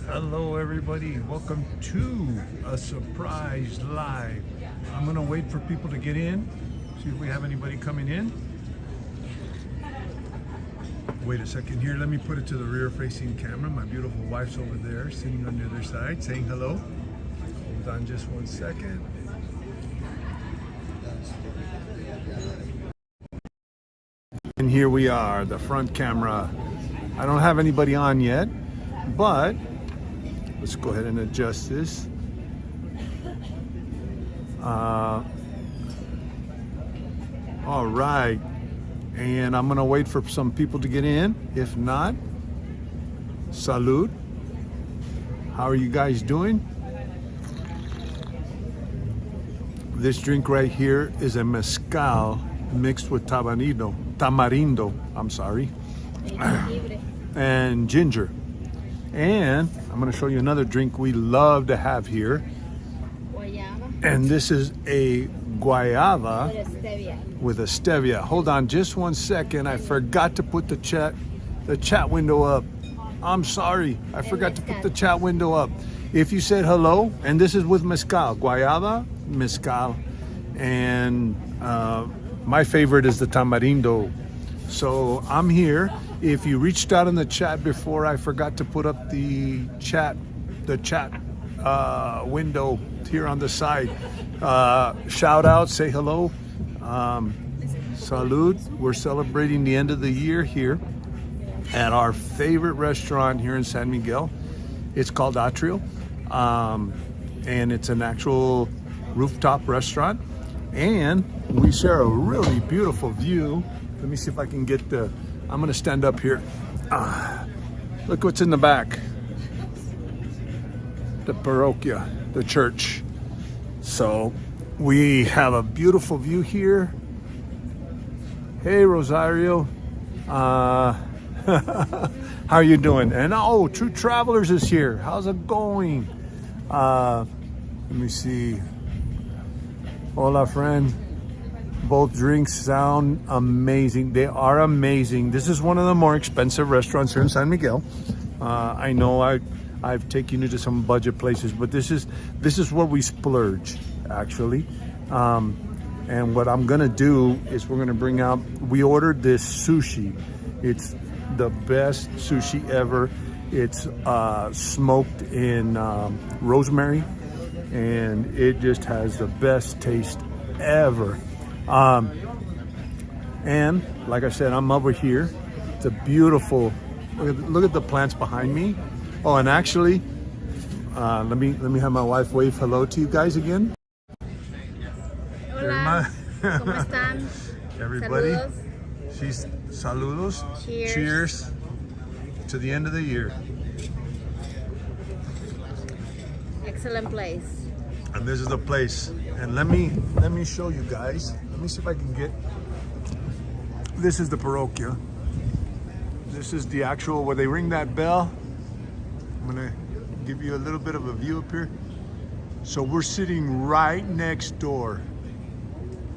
Hello everybody, welcome to a surprise live. I'm gonna wait for people to get in, see if we have anybody coming in. Wait a second here, let me put it to the rear facing camera. My beautiful wife's over there sitting on the other side saying hello. Hold on just one second. And here we are, the front camera. I don't have anybody on yet, but let's go ahead and adjust this. All right, and I'm gonna wait for some people to get in. If not, salud. How are you guys doing? This drink right here is a mezcal mixed with tamarindo, I'm sorry, and ginger. And I'm going to show you another drink we love to have here. Guayaba. And this is a guayaba With with a stevia. Hold on just one second. I forgot to put the chat window up. I'm sorry. I forgot to put the chat window up. If you said hello, and this is with mezcal, guayaba, mezcal, and my favorite is the tamarindo. So I'm here. If you reached out in the chat before, I forgot to put up the chat window here on the side. Shout out, say hello. Salud. We're celebrating the end of the year here at our favorite restaurant here in San Miguel. It's called Atrio, and it's an actual rooftop restaurant. And we share a really beautiful view. Let me see if I can get I'm gonna stand up here. Look what's in the back. The parroquia, the church. So we have a beautiful view here. Hey Rosario, how are you doing? And oh, True Travelers is here. How's it going? Let me see. Hola, friend. Both drinks sound amazing. They are amazing. This is one of the more expensive restaurants here in San Miguel. I know I've taken you to some budget places, but this is where we splurge, actually. And what I'm gonna do is we're gonna bring out. We ordered this sushi. It's the best sushi ever. It's smoked in rosemary, and it just has the best taste ever. And like I said, I'm over here. It's a beautiful, look at the plants behind me. Oh, and actually, let me have my wife wave hello to you guys again. Hola. ¿Cómo están? Everybody. Saludos. Saludos. Cheers. Cheers to the end of the year. Excellent place. And this is the place. And let me show you guys. Let me see if I can get. This is the parroquia. This is the actual where they ring that bell. I'm gonna give you a little bit of a view up here. So we're sitting right next door.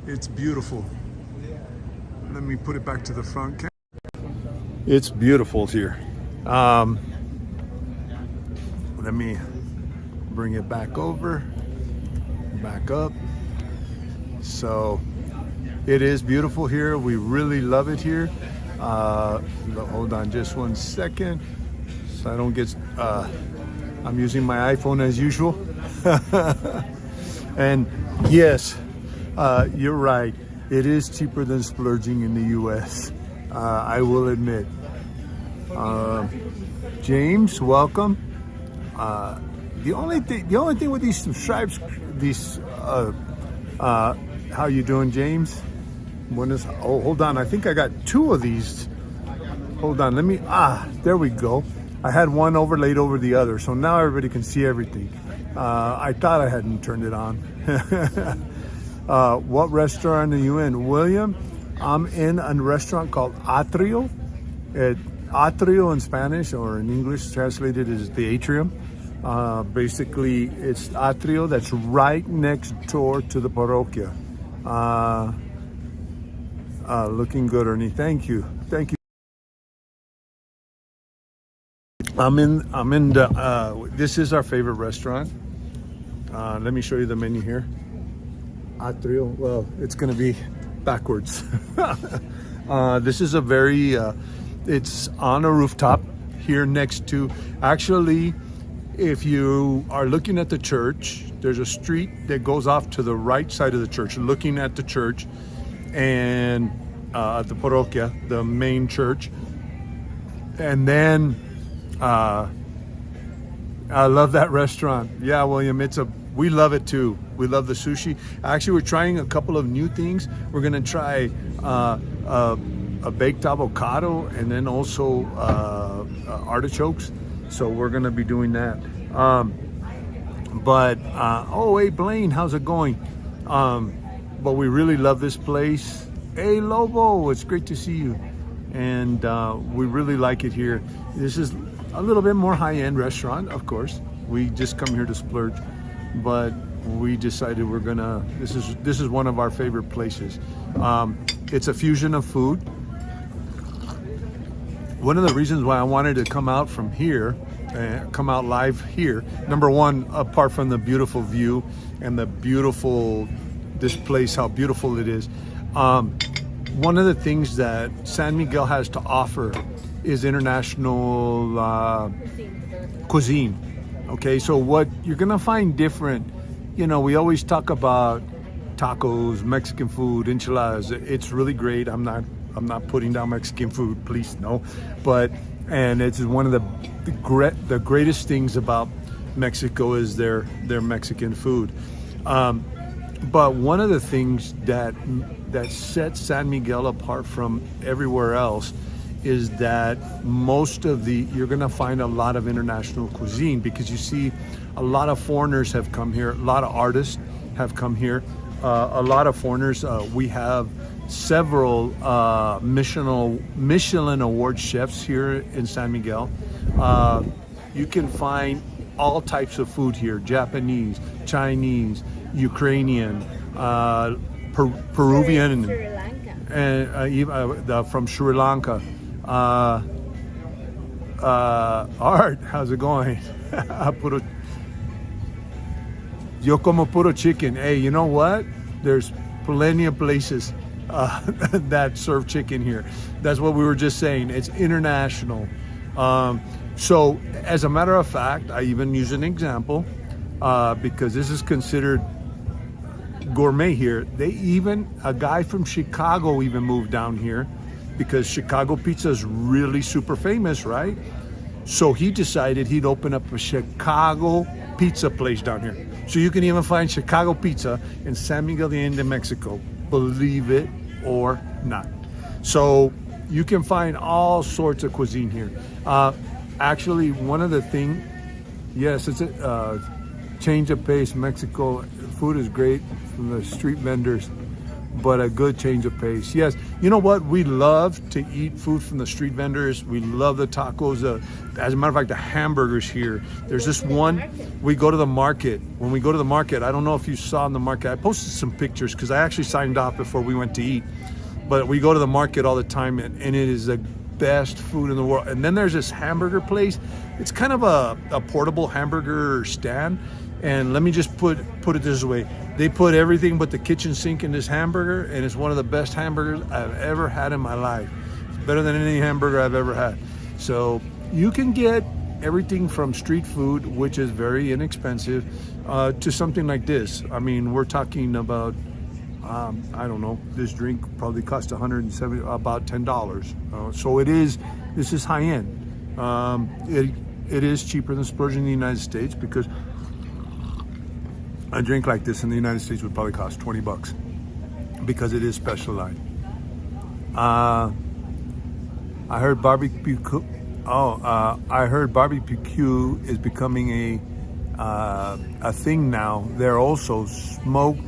It's beautiful. Let me put it back to the front camera. It's beautiful here. Let me bring it back over, back up. So it is beautiful here. We really love it here. Hold on just one second so I don't get I'm using my iPhone as usual. And yes, you're right, it is cheaper than splurging in the US. I will admit. James, welcome. The only thing with these subscribes, how you doing, James? Oh, hold on. I think I got two of these. Hold on. There we go. I had one overlaid over the other, so now everybody can see everything. I thought I hadn't turned it on. What restaurant are you in, William? I'm in a restaurant called Atrio. Atrio in Spanish, or in English translated is the atrium. Basically, it's Atrio that's right next door to the parroquia. Looking good, Ernie. Thank you. Thank you. This is our favorite restaurant. Let me show you the menu here. Atrio, well, it's gonna be backwards. This is a very, it's on a rooftop here next to, actually, if you are looking at the church, there's a street that goes off to the right side of the church, looking at the church and the parroquia, the main church. And then, I love that restaurant. Yeah, William, we love it too. We love the sushi. Actually, we're trying a couple of new things. We're gonna try a baked avocado and then also artichokes. So we're gonna be doing that. Oh, hey Blaine, how's it going? But we really love this place. Hey Lobo, it's great to see you. And we really like it here. This is a little bit more high-end restaurant, of course. We just come here to splurge, but we decided we're gonna, this is one of our favorite places. It's a fusion of food. One of the reasons why I wanted to come out from here, come out live here, number one, apart from the beautiful view and this place, how beautiful it is. One of the things that San Miguel has to offer is international cuisine. Okay, so what you're gonna find different, we always talk about tacos, Mexican food, enchiladas. It's really great. I'm not putting down Mexican food, please, no. And it's one of the greatest things about Mexico is their Mexican food. But one of the things that sets San Miguel apart from everywhere else is that you're gonna find a lot of international cuisine, because you see a lot of foreigners have come here, a lot of artists have come here, a lot of foreigners. We have several Michelin award chefs here in San Miguel. You can find all types of food here: Japanese, Chinese, Ukrainian, Peruvian, Sri Lanka. and from Sri Lanka. Art, how's it going? Yo como puro chicken. Hey, you know what? There's plenty of places that serve chicken here. That's what we were just saying. It's international. So as a matter of fact, I even use an example because this is considered gourmet here. A guy from Chicago even moved down here because Chicago pizza is really super famous, right? So he decided he'd open up a Chicago pizza place down here. So you can even find Chicago pizza in San Miguel de Allende, Mexico, believe it or not. So you can find all sorts of cuisine here. Actually, one of the things, yes, it's a change of pace. Mexico, food is great from the street vendors, but a good change of pace. Yes, you know what? We love to eat food from the street vendors. We love the tacos. As a matter of fact, the hamburgers here. There's this one, we go to the market. When we go to the market, I don't know if you saw in the market, I posted some pictures because I actually signed off before we went to eat. But we go to the market all the time, and it is the best food in the world. And then there's this hamburger place. It's kind of a portable hamburger stand. And let me just put it this way. They put everything but the kitchen sink in this hamburger, and it's one of the best hamburgers I've ever had in my life. It's better than any hamburger I've ever had. So you can get everything from street food, which is very inexpensive, to something like this. I mean, we're talking about, I don't know, this drink probably cost $170, about $10. So this is high end. It is cheaper than splurging in the United States, because a drink like this in the United States would probably cost $20 because it is specialized. I heard barbecue. I heard barbecue is becoming a thing now. They're also smoked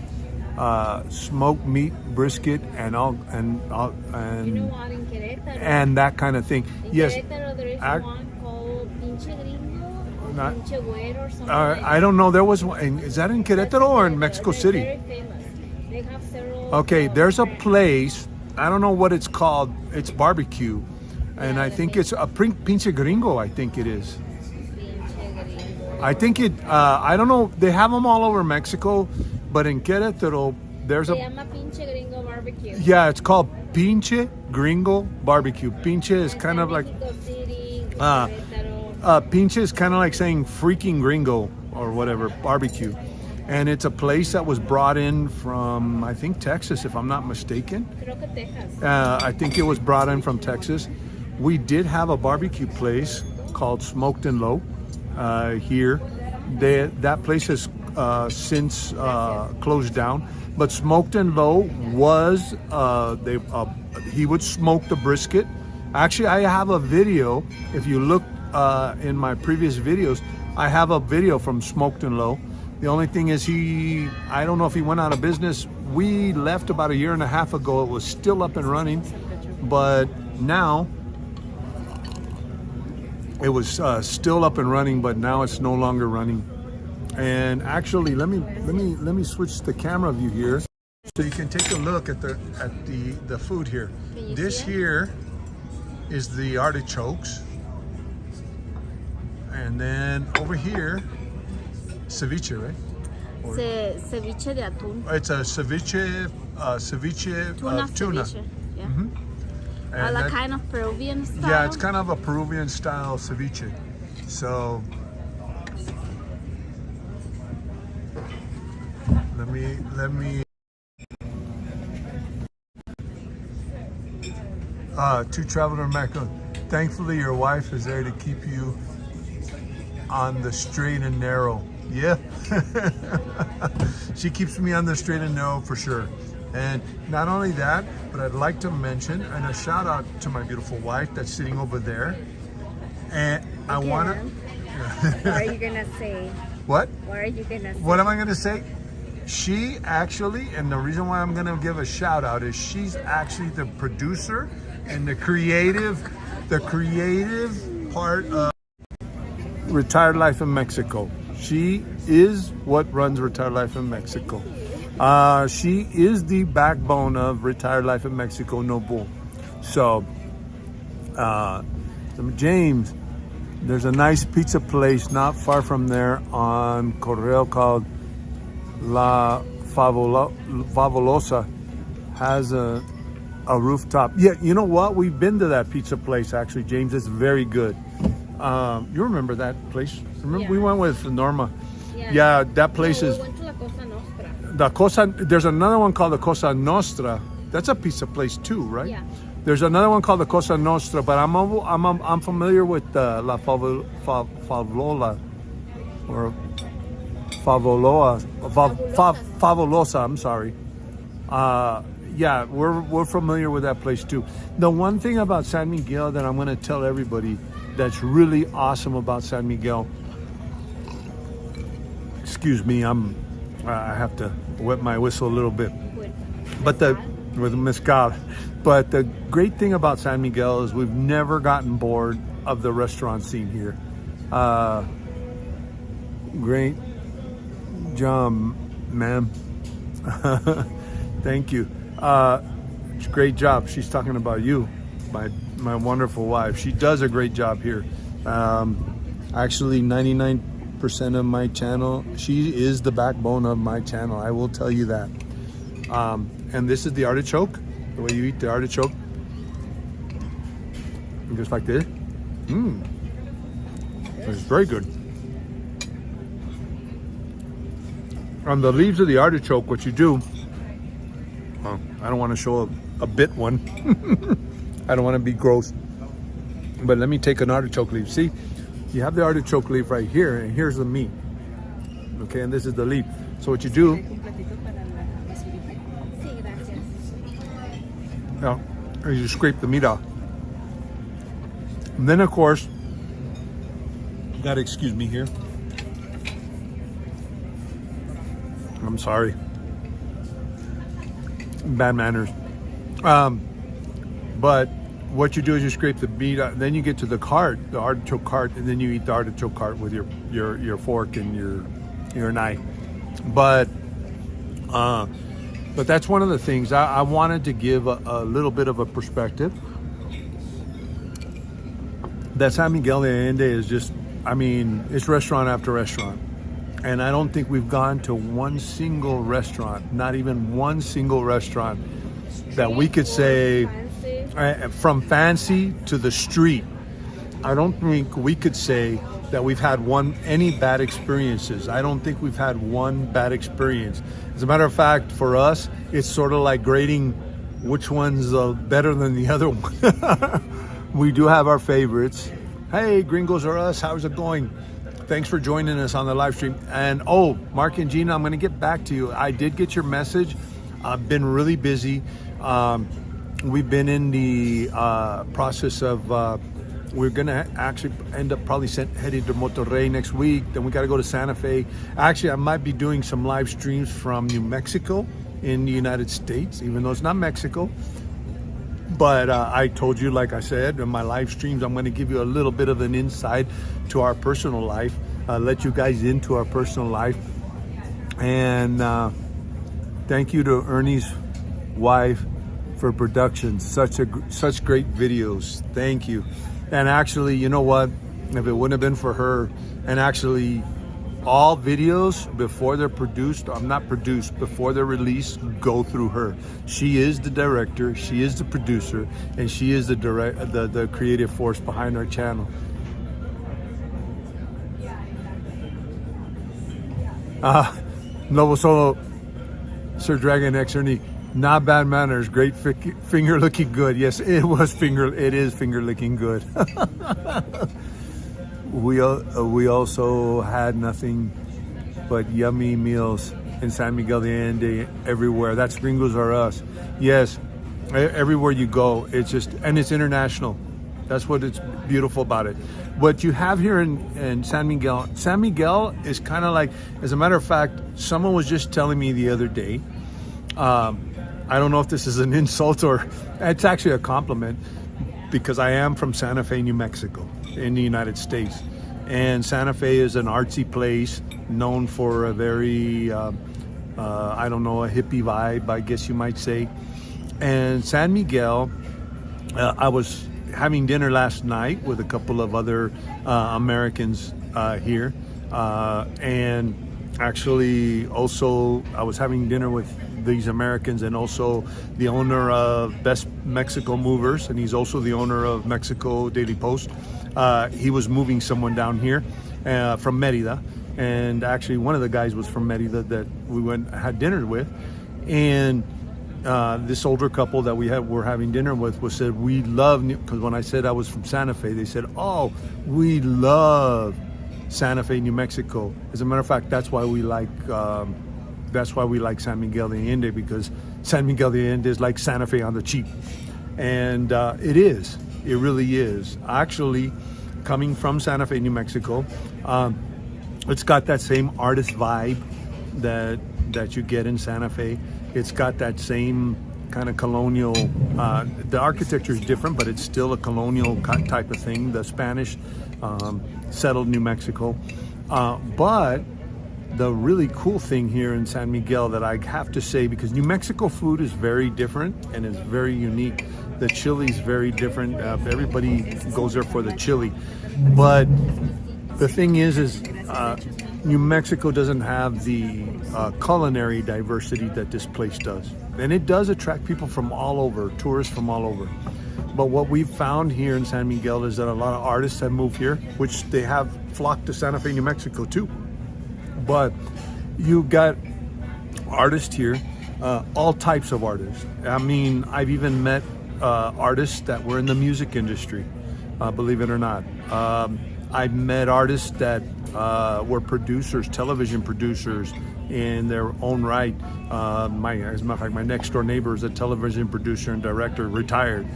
meat, brisket, and You know what, in Querétaro? and that kind of thing. In Yes. Querétaro, there is one called Pinche Gringo or Not- Pinche Güero or something like that. I don't know. There was one. Is that in Querétaro or in Mexico They're City? very famous. They have several. Okay, there's a place. I don't know what it's called. It's barbecue, And Yeah, I the think it's a pinche gringo, I think it is. pinche gringo. I think it, I don't know, they have them all over Mexico, but in Querétaro, there's Se a, llama pinche gringo barbecue. yeah, it's called pinche gringo barbecue. Pinche is kind of like, Mexico City, Ah. Querétaro. pinche is kind of like saying freaking gringo or whatever, barbecue. And it's a place that was brought in from, I think, Texas, if I'm not mistaken. Creo que Texas. I think it was brought in from Texas. We did have a barbecue place called Smoked and Low here. That place has since closed down. But Smoked and Low was, he would smoke the brisket. Actually, I have a video. If you look in my previous videos, I have a video from Smoked and Low. The only thing is I don't know if he went out of business. We left about a year and a half ago. It was still up and running, but now it was still up and running, but now it's no longer running. And actually, let me switch the camera view here so you can take a look at the food here. Can you This see it? here is the artichokes, and then over here, ceviche, right? Ceviche de atún. It's a ceviche Tuna of tuna. ceviche. Yeah. And that- Kind of Peruvian style. yeah, it's kind of a Peruvian style ceviche. So let me to travel to America. Thankfully your wife is there to keep you on the straight and narrow. Yeah. She keeps me on the straight and narrow for sure. And not only that, but I'd like to mention, and a shout out to my beautiful wife that's sitting over there. And I want to. What are you gonna say? What? What are you gonna say? What am I going to say? She actually, and the reason why I'm going to give a shout out is she's actually the producer and the creative part of Retired Life in Mexico. She is what runs Retired Life in Mexico. She is the backbone of Retired Life in Mexico, no bull. So, James, there's a nice pizza place not far from there on Correo called La Favolosa. Has a rooftop. Yeah, you know what? We've been to that pizza place actually, James. It's very good. You remember that place? Remember we went with Norma. Yeah, that place is. We went to La Cosa Nostra. The Cosa. There's another one called the Cosa Nostra. That's a pizza place too, right? Yeah. There's another one called the Cosa Nostra, but I'm familiar with La Favolola or Favolosa. I'm sorry. Yeah, we're familiar with that place too. The one thing about San Miguel that I'm going to tell everybody that's really awesome about San Miguel. Excuse me, I have to wet my whistle a little bit. But with mezcal. But the great thing about San Miguel is we've never gotten bored of the restaurant scene here. Great job, ma'am. Thank you. Great job. She's talking about you, my wonderful wife. She does a great job here. Actually, 99% of my channel, she is the backbone of my channel. I will tell you that. And this is the artichoke, the way you eat the artichoke. Just like this. It's very good. On the leaves of the artichoke, what you do, well, I don't want to show a bit one. I don't want to be gross. But let me take an artichoke leaf. See, you have the artichoke leaf right here, and here's the meat. Okay, and this is the leaf. So what you do, you scrape the meat off. And then, of course, you gotta excuse me here. I'm sorry. Bad manners. But what you do is you scrape the meat out, then you get to the artichoke cart, and then you eat the artichoke cart with your fork and your knife. But that's one of the things I wanted to give a little bit of a perspective that San Miguel de Allende is just, I mean, it's restaurant after restaurant. And I don't think we've gone to one single restaurant, not even one single restaurant that we could say, from fancy to the street, I don't think we could say that we've had any bad experiences. I don't think we've had one bad experience. As a matter of fact, for us, it's sort of like grading which one's better than the other one. We do have our favorites. Hey, Gringos Are Us, how's it going? Thanks for joining us on the live stream. And oh, Mark and Gina, I'm gonna get back to you. I did get your message. I've been really busy. We've been in the process of, we're gonna actually end up probably heading to Monterrey next week. Then we gotta go to Santa Fe. Actually, I might be doing some live streams from New Mexico in the United States, even though it's not Mexico. But I told you, like I said, in my live streams, I'm gonna give you a little bit of an insight to our personal life, let you guys into our personal life. And thank you to Ernie's wife for production. Such great videos. Thank you. And actually, you know what? If it wouldn't have been for her, and actually all videos before they're produced, before they're released, go through her. She is the director, she is the producer, and she is the creative force behind our channel. Novo Solo, Sir Dragon X Ernie, not bad manners, great finger looking good. Yes, it is finger licking good. We also had nothing but yummy meals in San Miguel de Allende everywhere. That's Gringos Are Us. Yes, everywhere you go, it's just, and it's international. That's what it's beautiful about it. What you have here in San Miguel is kind of like, as a matter of fact, someone was just telling me the other day, I don't know if this is an insult or it's actually a compliment, because I am from Santa Fe, New Mexico, in the United States. And Santa Fe is an artsy place known for a very, I don't know, a hippie vibe, I guess you might say. And San Miguel, I was having dinner last night with a couple of other Americans here. And actually also I was having dinner with these Americans and also the owner of Best Mexico Movers, and he's also the owner of Mexico Daily Post. He was moving someone down here from Merida, and actually one of the guys was from Merida that we had dinner with. And this older couple that were having dinner with said, we love, because when I said I was from Santa Fe, they said, oh, we love Santa Fe, New Mexico. As a matter of fact, that's why we like San Miguel de Allende, because San Miguel de Allende is like Santa Fe on the cheap. And it really is. Actually, coming from Santa Fe, New Mexico, it's got that same artist vibe that you get in Santa Fe. It's got that same kind of colonial, the architecture is different, but it's still a colonial type of thing. The Spanish settled New Mexico. But the really cool thing here in San Miguel that I have to say, because New Mexico food is very different and is very unique. The chili is very different. Everybody goes there for the chili. But the thing is New Mexico doesn't have the culinary diversity that this place does. And it does attract people from all over, tourists from all over. But what we've found here in San Miguel is that a lot of artists have moved here, which they have flocked to Santa Fe, New Mexico too. But you got artists here, all types of artists. I mean, I've even met artists that were in the music industry, believe it or not. I've met artists that were producers, television producers in their own right. As a matter of fact, my next door neighbor is a television producer and director, retired.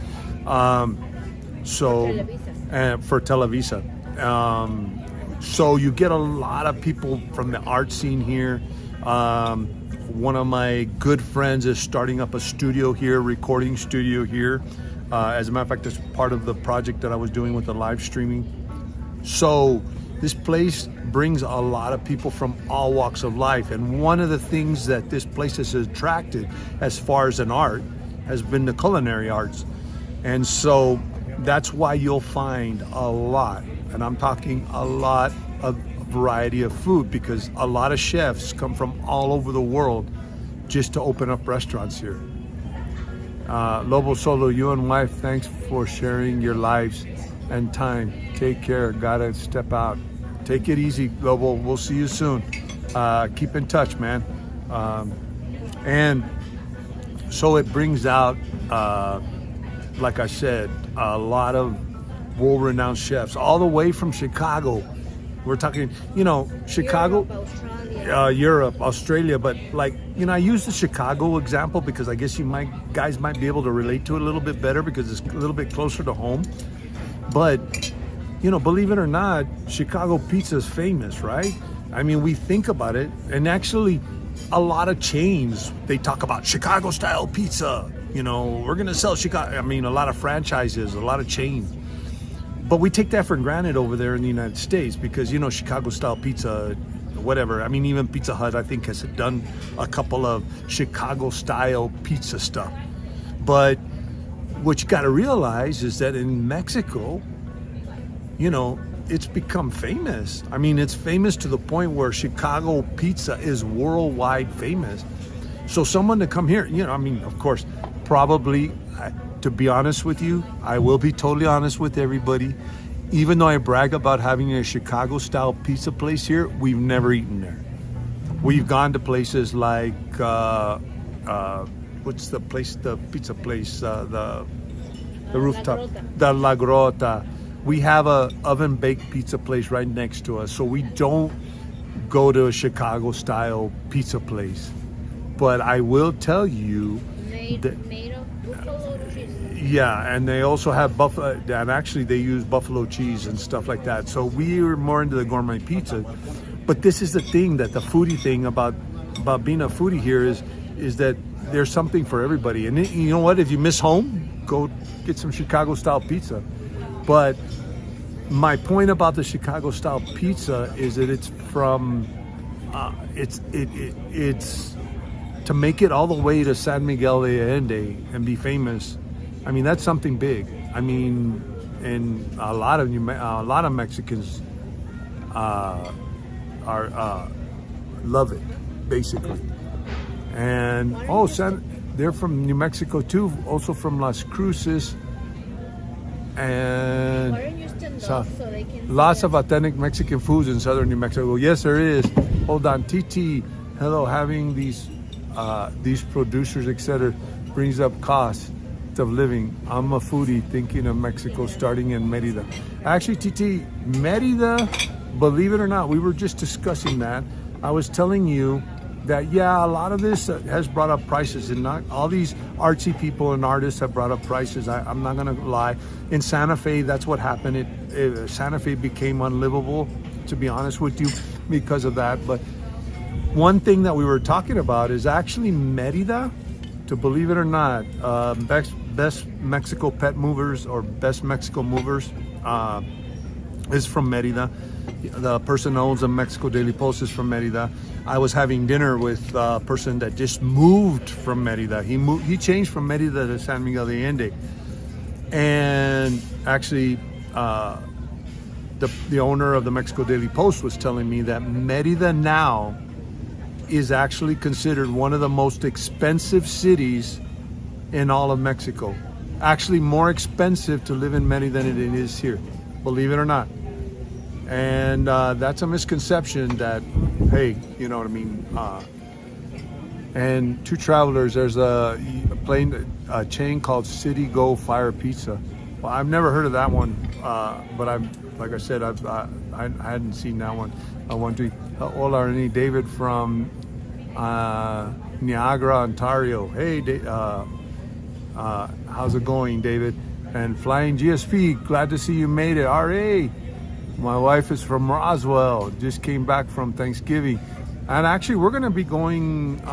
For Televisa. So you get a lot of people from the art scene here. One of my good friends is starting up a studio here, recording studio here. As a matter of fact, that's part of the project that I was doing with the live streaming. So this place brings a lot of people from all walks of life. And one of the things that this place has attracted as far as an art has been the culinary arts. And so That's why you'll find a lot, and I'm talking a lot of variety of food, because a lot of chefs come from all over the world just to open up restaurants here. Lobo Solo, you and wife, thanks for sharing your lives and time. Take care. Gotta step out. Take it easy, Lobo. We'll see you soon. Keep in touch, man. And so it brings out, like I said, a lot of world-renowned chefs, all the way from Chicago. We're talking, Chicago, Europe, Australia, but I use the Chicago example because I guess guys might be able to relate to it a little bit better because it's a little bit closer to home. But, believe it or not, Chicago pizza is famous, right? I mean, we think about it, and actually a lot of chains, they talk about Chicago style pizza. We're gonna sell Chicago. I mean, a lot of franchises, a lot of chains. But we take that for granted over there in the United States because, Chicago style pizza, whatever. I mean, even Pizza Hut, I think, has done a couple of Chicago style pizza stuff. But what you got to realize is that in Mexico, it's become famous. I mean, it's famous to the point where Chicago pizza is worldwide famous. So someone to come here, of course, probably, to be honest with you, I will be totally honest with everybody. Even though I brag about having a Chicago style pizza place here, we've never eaten there. We've gone to places like, what's the place, the pizza place, the rooftop, the La Grota. We have a oven baked pizza place right next to us. So we don't go to a Chicago style pizza place. But I will tell you made of buffalo cheese. Yeah, and they also have buffalo, and actually they use buffalo cheese and stuff like that. So we are more into the gourmet pizza. But this is the thing, that the foodie thing about being a foodie here is that there's something for everybody. And you know what? If you miss home, go get some Chicago style pizza. But my point about the Chicago style pizza is that it's from it's to make it all the way to San Miguel de Allende and be famous. I mean, that's something big. I mean, and a lot of Mexicans love it, basically. And they're from New Mexico too, also from Las Cruces. And Why don't you stand up so they can lots see of authentic Mexican foods in southern New Mexico. Yes, there is. Hold on, TT. Hello, having these producers, etc., brings up costs of living. I'm a foodie thinking of Mexico starting in Merida. Actually, TT, Merida, believe it or not, we were just discussing that. I was telling you that, yeah, a lot of this has brought up prices, and not all these artsy people and artists have brought up prices. I'm not gonna lie. In Santa Fe, that's what happened. Santa Fe became unlivable, to be honest with you, because of that. But one thing that we were talking about is actually Merida, to believe it or not, best Mexico pet movers or best Mexico movers is from Merida. The person who owns the Mexico Daily Post is from Merida. I was having dinner with a person that just moved from Merida. He changed from Merida to San Miguel de Allende. And actually, the owner of the Mexico Daily Post was telling me that Merida now is actually considered one of the most expensive cities in all of Mexico. Actually more expensive to live in Merida than it is here, believe it or not. And that's a misconception that, hey, you know what I mean? And two travelers, there's a chain called City Go Fire Pizza. Well, I've never heard of that one, but like I said, I hadn't seen that one. I want to. Hola, Ernie. David from Niagara, Ontario. Hey, how's it going, David? And Flying GSP, glad to see you made it. RA, my wife is from Roswell, just came back from Thanksgiving. And actually, we're going to be going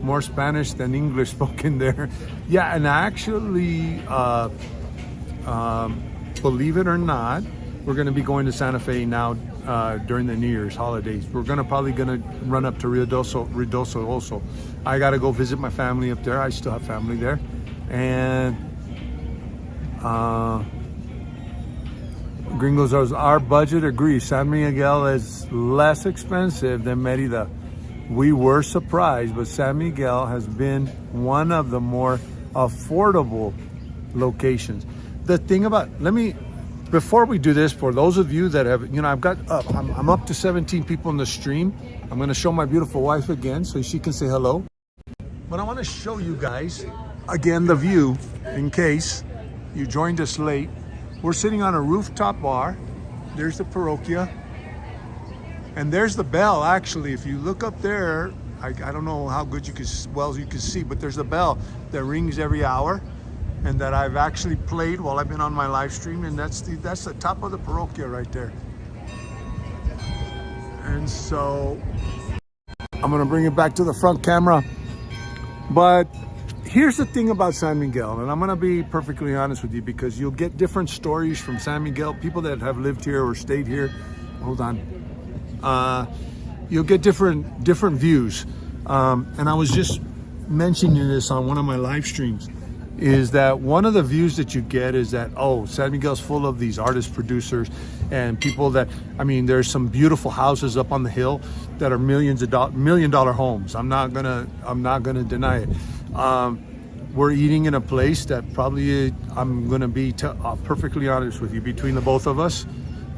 more Spanish than English spoken there. Yeah, and actually, believe it or not, we're going to be going to Santa Fe now during the New Year's holidays. We're probably going to run up to Ruidoso also. I got to go visit my family up there. I still have family there. And Gringos, our budget agrees. San Miguel is less expensive than Merida. We were surprised, but San Miguel has been one of the more affordable locations. The thing about, before we do this, for those of you that have, I'm up to 17 people in the stream. I'm going to show my beautiful wife again so she can say hello. But I want to show you guys again the view in case you joined us late. We're sitting on a rooftop bar. There's the parroquia. And there's the bell, actually. If you look up there, I don't know how good you can see, but there's a bell that rings every hour and that I've actually played while I've been on my live stream, and that's the top of the parroquia right there. And so I'm gonna bring it back to the front camera. But here's the thing about San Miguel, and I'm gonna be perfectly honest with you because you'll get different stories from San Miguel, people that have lived here or stayed here. Hold on. You'll get different views. And I was just mentioning this on one of my live streams, is that one of the views that you get is that, oh, San Miguel's full of these artist producers and people that, there's some beautiful houses up on the hill that are $1 million homes. I'm not gonna deny it. We're eating in a place that probably, I'm gonna be perfectly honest with you, between the both of us,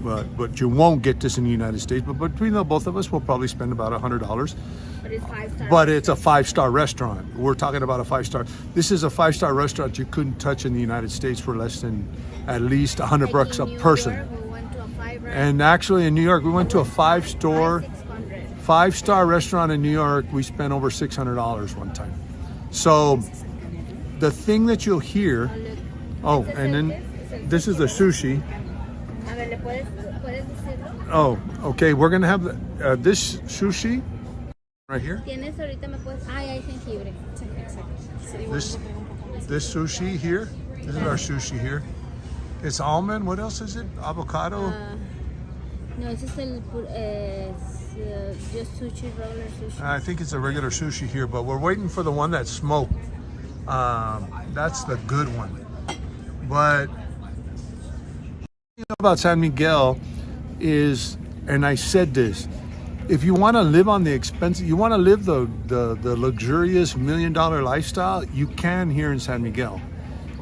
but you won't get this in the United States, but between the both of us, we'll probably spend about $100. But it's 5-star. But it's a 5-star restaurant. We're talking about a 5-star. This is a 5-star restaurant you couldn't touch in the United States for less than at least $100 bucks a person. We went to a 5-star. And actually in New York, we went to a 5-star restaurant in New York. We spent over $600 one time. So the thing that you'll hear, and then this is the sushi. Oh, okay. We're gonna have this sushi right here. Tienes ahorita me puedes. Hay jengibre. This sushi here. This is our sushi here. It's almond. What else is it? Avocado. No, ese es just sushi, regular sushi. I think it's a regular sushi here, but we're waiting for the one that's smoked. That's the good one. But the thing about San Miguel is, and I said this, if you want to live on the expensive, you want to live the luxurious $1 million lifestyle, you can here in San Miguel.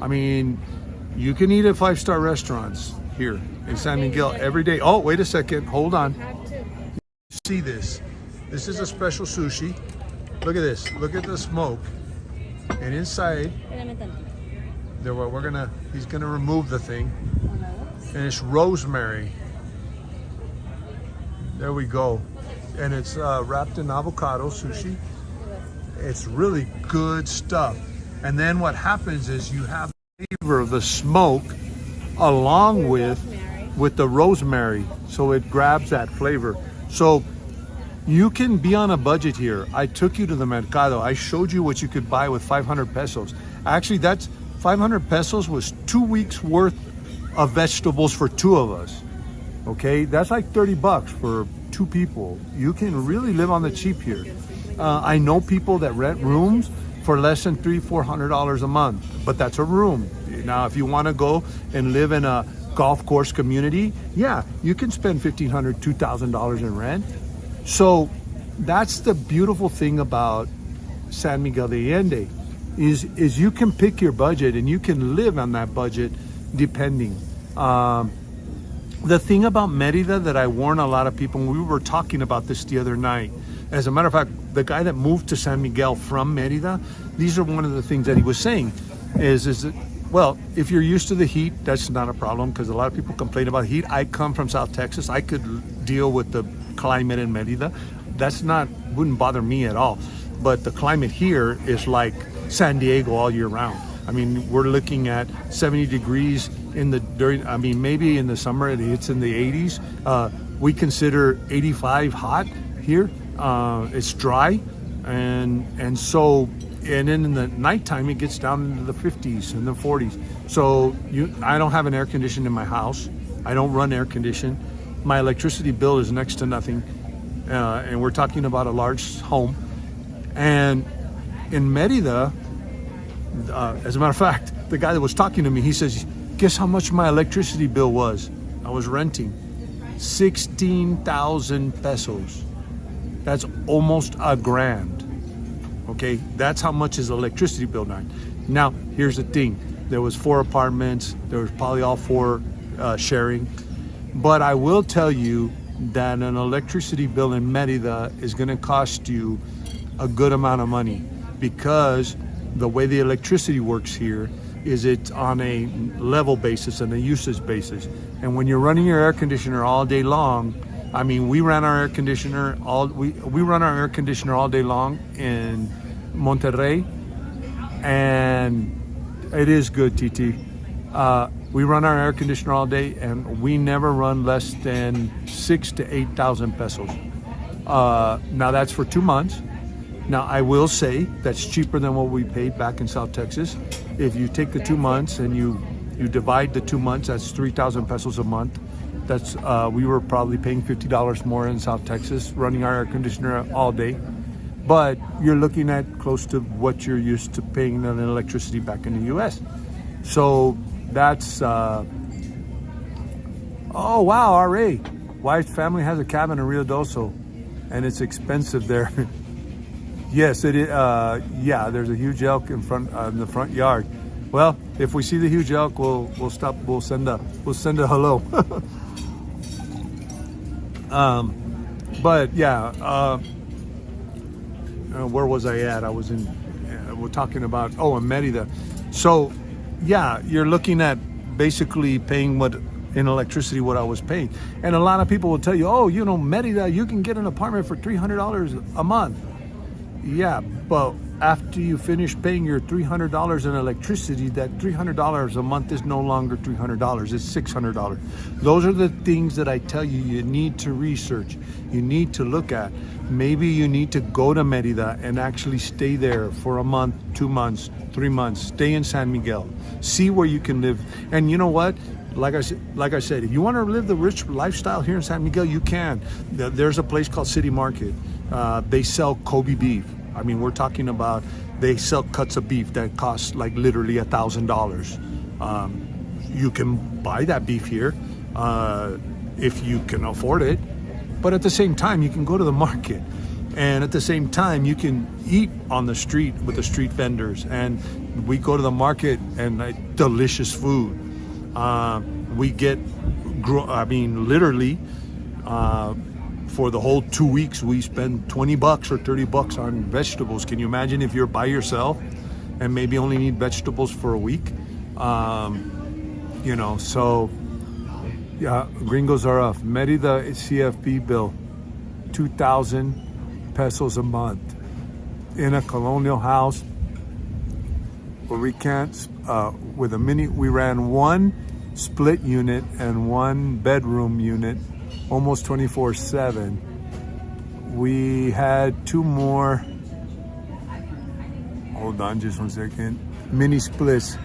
You can eat at 5-star restaurants here in San Miguel every day. Oh, wait a second, hold on. See this? This is a special sushi. Look at this. Look at the smoke. And inside, he's gonna remove the thing, and it's rosemary. There we go. And it's wrapped in avocado sushi. It's really good stuff. And then what happens is you have the flavor of the smoke along with the rosemary. So it grabs that flavor. So you can be on a budget here. I took you to the mercado. I showed you what you could buy with 500 pesos. Actually, that's 500 pesos was 2 weeks worth of vegetables for 2 of us. Okay, that's like 30 bucks for 2 people. You can really live on the cheap here. I know people that rent rooms for less than $300-400 a month, but that's a room. Now, if you want to go and live in a golf course community, yeah, you can spend $1,500-2,000 in rent. So that's the beautiful thing about San Miguel de Allende, is you can pick your budget and you can live on that budget depending. The thing about Merida that I warn a lot of people, and we were talking about this the other night, as a matter of fact, the guy that moved to San Miguel from Merida, these are one of the things that he was saying, is that, well, if you're used to the heat, that's not a problem, because a lot of people complain about heat. I come from South Texas. I could deal with the climate in Merida. Wouldn't bother me at all. But the climate here is like San Diego all year round. We're looking at 70 degrees maybe in the summer it's in the 80s. We consider 85 hot here. It's dry, and then in the nighttime it gets down into the 50s and the 40s. So I don't have an air conditioner in my house. I don't run air condition. My electricity bill is next to nothing, and we're talking about a large home. And in Merida, as a matter of fact, the guy that was talking to me, he says, Guess how much my electricity bill was? I was renting 16,000 pesos. That's almost $1,000. Okay, that's how much is electricity bill now. Now, here's the thing. There was 4 apartments. There was probably all 4 sharing. But I will tell you that an electricity bill in Merida is going to cost you a good amount of money, because the way the electricity works here is it's on a level basis and a usage basis. And when you're running your air conditioner all day long, I mean, we run our air conditioner all day long in Monterrey, and it is good, TT. We run our air conditioner all day, and we never run less than 6,000 to 8,000 pesos. Now that's for 2 months. Now I will say that's cheaper than what we paid back in South Texas. If you take the 2 months and you divide the 2 months, that's 3,000 pesos a month. That's we were probably paying $50 more in South Texas running our air conditioner all day. But you're looking at close to what you're used to paying on electricity back in the US. So that's oh wow, RA. Wife's family has a cabin in Rio Doso, and it's expensive there. Yes, it is. Yeah, there's a huge elk in the front yard. Well, if we see the huge elk, we'll stop. We'll send a hello. But yeah, where was I at? I was in. We're talking about in Merida. So yeah, you're looking at basically paying what in electricity what I was paying, and a lot of people will tell you, Merida, you can get an apartment for $300 a month. Yeah, but after you finish paying your $300 in electricity, that $300 a month is no longer $300, it's $600. Those are the things that I tell you need to research, you need to look at. Maybe you need to go to Merida and actually stay there for a month, 2 months, 3 months, stay in San Miguel, see where you can live. And you know what? Like I said, if you want to live the rich lifestyle here in San Miguel, you can. There's a place called City Market. They sell Kobe beef. I mean, we're talking about they sell cuts of beef that cost like literally $1,000. You can buy that beef here if you can afford it. But at the same time, you can go to the market. And at the same time, you can eat on the street with the street vendors. And we go to the market and delicious food. We get, literally, for the whole 2 weeks, we spend $20 or $30 on vegetables. Can you imagine if you're by yourself and maybe only need vegetables for a week? So yeah, gringos are off. Merida CFP bill, 2,000 pesos a month in a colonial house where we can't, we ran 1 split unit and 1 bedroom unit almost 24/7. We had 2 more, hold on just 1 second, mini splits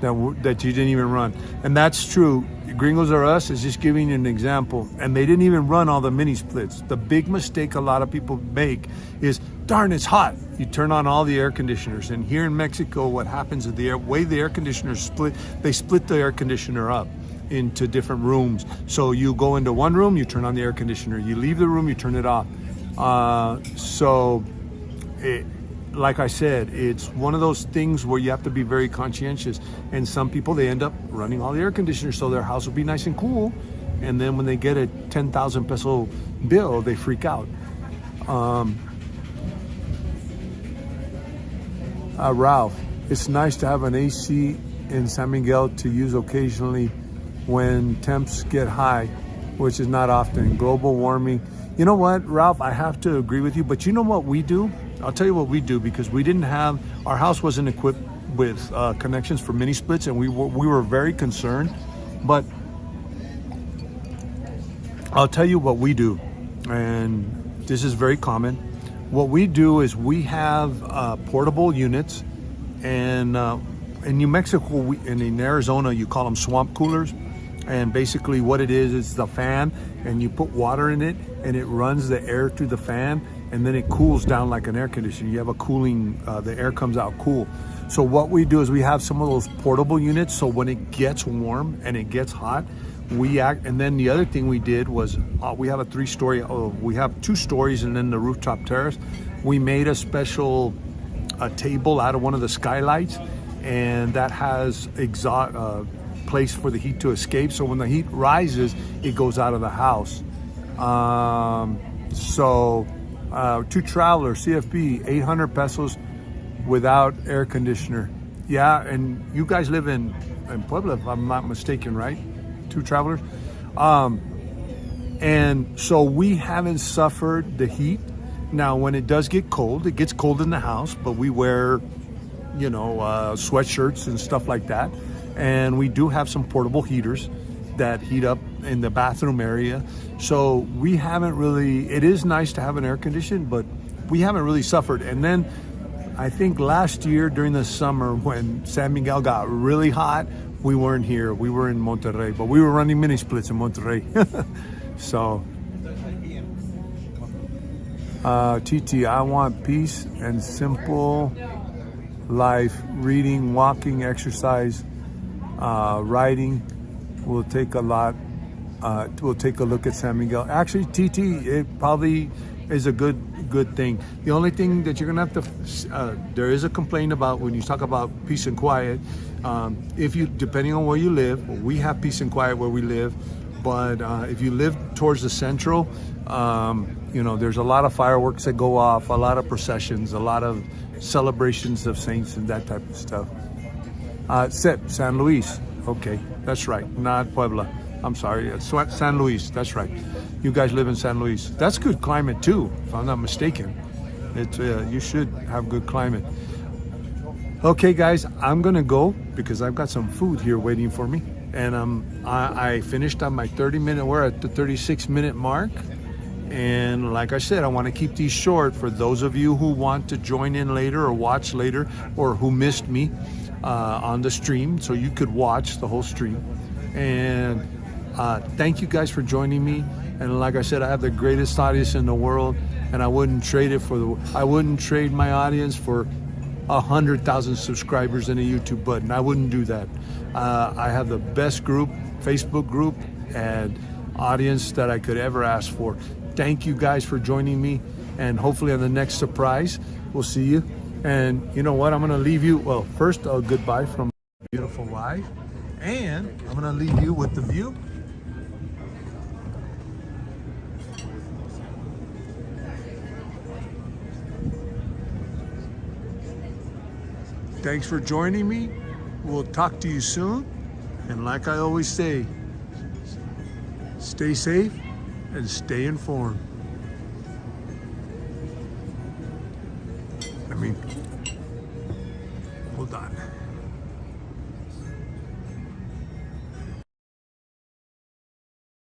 that you didn't even run. And that's true. Gringos Are Us is just giving you an example. And they didn't even run all the mini splits. The big mistake a lot of people make is, darn, it's hot. You turn on all the air conditioners. And here in Mexico, what happens is the way the air conditioners split, they split the air conditioner up into different rooms. So you go into one room, you turn on the air conditioner. You leave the room, you turn it off. Like I said, it's one of those things where you have to be very conscientious. And some people, they end up running all the air conditioners so their house will be nice and cool. And then when they get a 10,000 peso bill, they freak out. Ralph, it's nice to have an AC in San Miguel to use occasionally when temps get high, which is not often. Global warming. You know what, Ralph, I have to agree with you, but you know what we do? I'll tell you what we do, because we didn't have, our house wasn't equipped with connections for mini splits, and we were very concerned. But I'll tell you what we do, and this is very common. What we do is we have portable units, and in New Mexico and in Arizona, you call them swamp coolers. And basically what it is the fan, and you put water in it, and it runs the air through the fan, and then it cools down like an air conditioner. You have a cooling, the air comes out cool. So what we do is we have some of those portable units, so when it gets warm and it gets hot, and then the other thing we did was we have a 3-story, we have 2 stories and then the rooftop terrace. We made a special table out of one of the skylights, and that has place for the heat to escape. So when the heat rises, it goes out of the house. 2 travelers, CFB, 800 pesos without air conditioner. Yeah, and you guys live in Puebla, if I'm not mistaken, right? 2 travelers. And so we haven't suffered the heat. Now, when it does get cold, it gets cold in the house, but we wear, sweatshirts and stuff like that. And we do have some portable heaters that heat up in the bathroom area. So we haven't really, it is nice to have an air condition, but we haven't really suffered. And then I think last year during the summer when San Miguel got really hot, we weren't here. We were in Monterrey, but we were running mini splits in Monterrey. So, TT, I want peace and simple life. Reading, walking, exercise, writing. We'll take a look at San Miguel. Actually, TT, it probably is a good thing. The only thing that you're gonna have to, there is a complaint about when you talk about peace and quiet. If you, depending on where you live, we have peace and quiet where we live. But if you live towards the central, there's a lot of fireworks that go off, a lot of processions, a lot of celebrations of saints and that type of stuff. San Luis. Okay, that's right, not Puebla. I'm sorry, it's San Luis, that's right. You guys live in San Luis. That's good climate too, if I'm not mistaken. You should have good climate. Okay guys, I'm gonna go because I've got some food here waiting for me. And I finished on my 30-minute, we're at the 36-minute mark. And like I said, I wanna keep these short for those of you who want to join in later or watch later, or who missed me on the stream, so you could watch the whole stream. And thank you guys for joining me. And like I said, I have the greatest audience in the world, and I wouldn't trade my audience for 100,000 subscribers and a YouTube button. I wouldn't do that. I have the best group, Facebook group, and audience that I could ever ask for. Thank you guys for joining me, and hopefully on the next surprise, we'll see you. And you know what? I'm gonna leave you, well, first a goodbye from my beautiful wife, and I'm gonna leave you with the view. Thanks for joining me. We'll talk to you soon. And like I always say, stay safe and stay informed. Hold on.